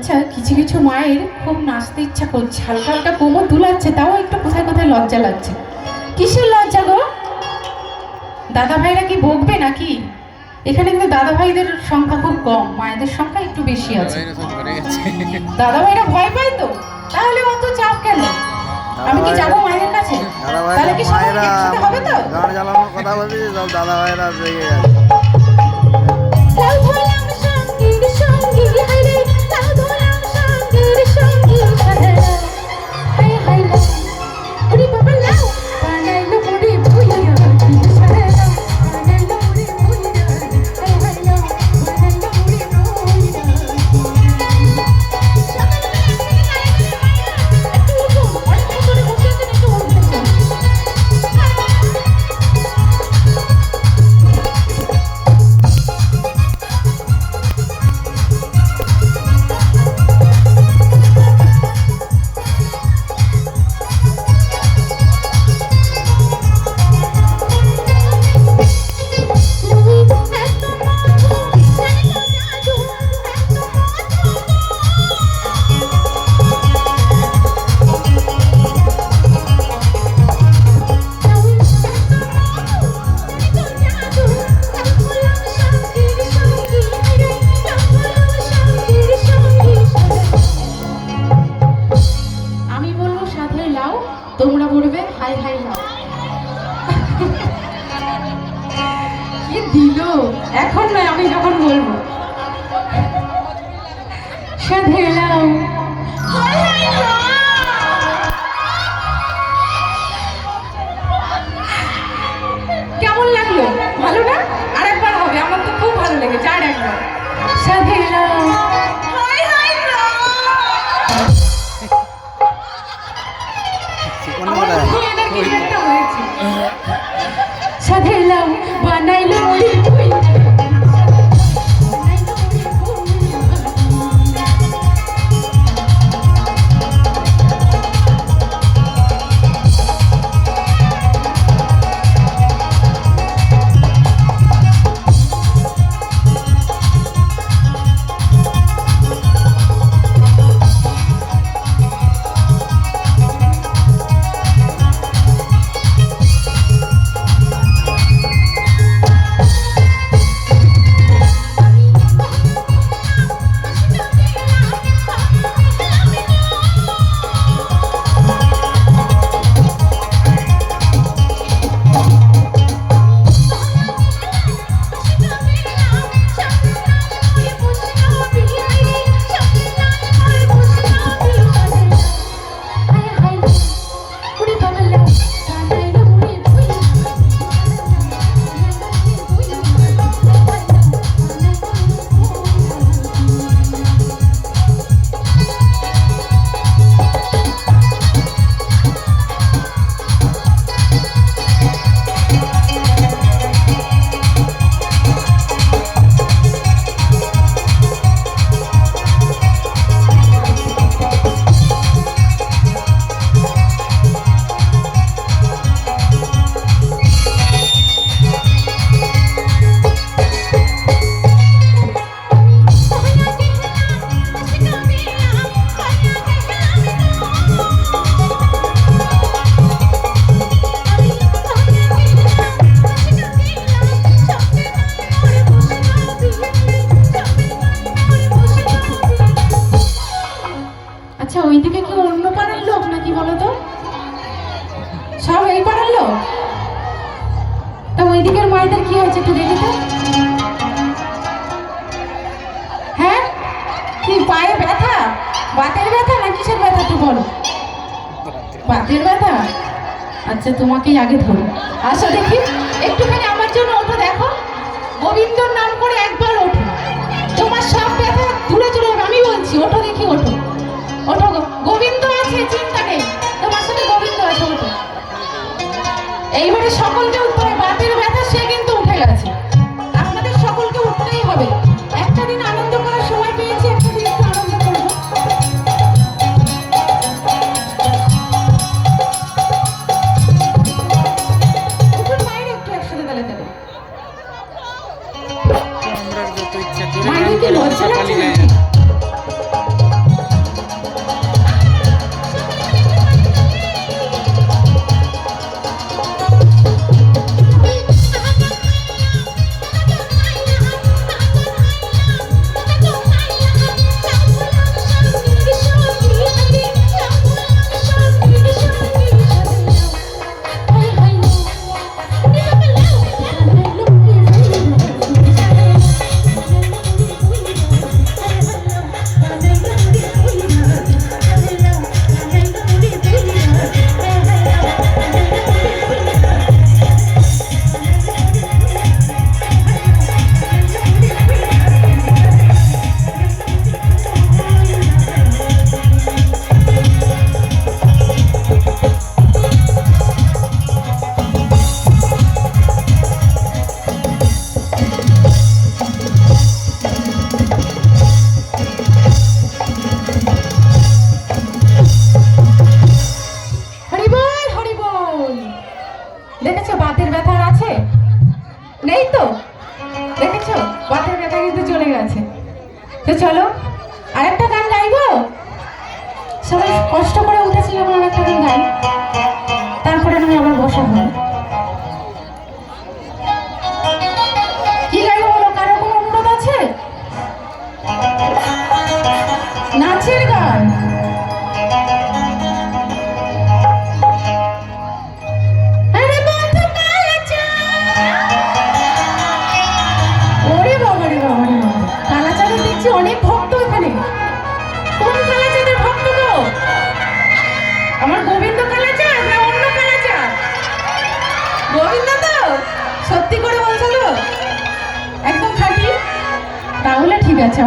আচ্ছা, কিছু কিছু মায়ের খুব নাচতে ইচ্ছা করছে, হালকা হালকা কোমর দুলাচ্ছে, তাও একটু কোথায় কোথায় লজ্জা লাগছে। কিসের লজ্জা গো? দাদা ভাইরা কি বকবে নাকি? এখানে কিন্তু দাদা ভাইদের সংখ্যা খুব কম, মায়েদের সংখ্যা একটু বেশি আছে। দাদা ভাইরা ভয় পায় তো, তাহলে অত চাপ কেন? আমি কি যাবো মায়ের কাছে? তাহলে কি সবাই একসাথে হবে তো? গান চালানোর কথা বলছি, সব দাদা ভাইরা রেগে গেছে। তোমরা বলবে হাই হাই লাও। কি দিল এখন নয়, আমি যখন বলবো সাথে লাও হাই হাই লাও। কেমন লাগলো? ভালো না? আরেকবার হবে, আমার তো খুব ভালো লেগেছে। আর একবার সাথে লাও হাই হাই লাও। সাথে লাউ বানাইলো মুড়ি মুড়ি। আচ্ছা, ওইদিকে কি অন্য পাড়ার লোক নাকি বলো তো? সব এই পাড়ার লোক? তা ওইদিকের মায়েদের কি হয়েছে একটু দেখে তো। হ্যাঁ, কি পায়ে ব্যথা, বাতের ব্যথা না কিসের ব্যথা একটু বলো? বাতের ব্যথা? আচ্ছা, তোমাকেই আগে ধরো। আসো দেখি, একটুখানি আমার জন্য ওঠো, দেখো গোবিন্দর নাম করে একবার ওঠো, তোমার সব ব্যথা দূরে চলে যাবে। আমি বলছি ওঠো দেখি, ওঠো ওঠো, গোবিন্দ আছে, চিন্তা নেই, তোমার সাথে গোবিন্দ আছে, ওঠো। এইবারে সকলকে উঠতে হবে, বাতের ব্যথা সে কিন্তু উঠে গেছে, আপনাদের সকলকে উঠতেই হবে। একটা দিন আনন্দ করার সময় পেয়েছি, একটা দিন একটু আনন্দ করবো। উঠুন বাইরে একটু একসাথে তালে তালে। মায়ের কি লজ্জা লাগছে? দেখেছো বাতের ব্যথা কিন্তু চলে গেছে। তো চলো আরেকটা গান গাইবো, সবাই কষ্ট করে উঠেছিল আমার আরেকটা গান গাই, তারপরে আমি আবার বসা হবো। কি গাইবো বলো, কারো কোনো অনুরোধ আছে? নাচের গান? আরে বন্ধু ওরে বাবা রে বাবা রে বাবা, কালাচাঁদের দেখছি অনেক ভক্ত এখানে। কোন কালাচাঁদের ভক্ত গো? আমার গোবিন্দ কালাচাঁদ না অন্য কালাচাঁদ? গোবিন্দ তো? সত্যি করে বলছো তো? একদম খাঁটি? তাহলে ঠিক আছে।